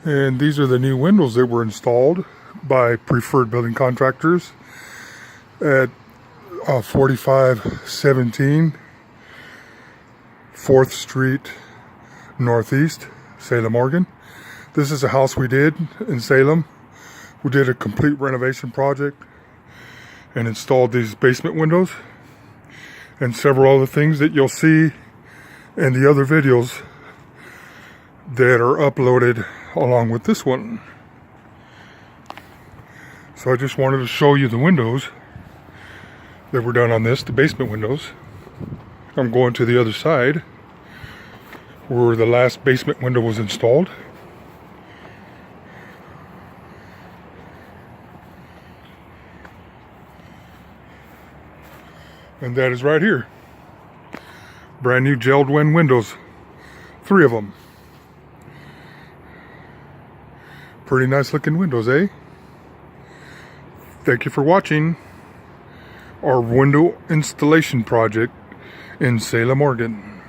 And these are the new windows that were installed by Preferred Building Contractors at 4517 4th Street Northeast, Salem, Oregon. This is a house we did in Salem. We did a complete renovation project and installed these basement windows and several other things that you'll see in the other videos that are uploaded along with this one. So I just wanted to show you the windows that were done on this, the basement windows. I'm going to the other side where the last basement window was installed. And that is right here. Brand new gelled wind windows. 3 of them. Pretty nice looking windows, eh? Thank you for watching our window installation project in Salem, Oregon.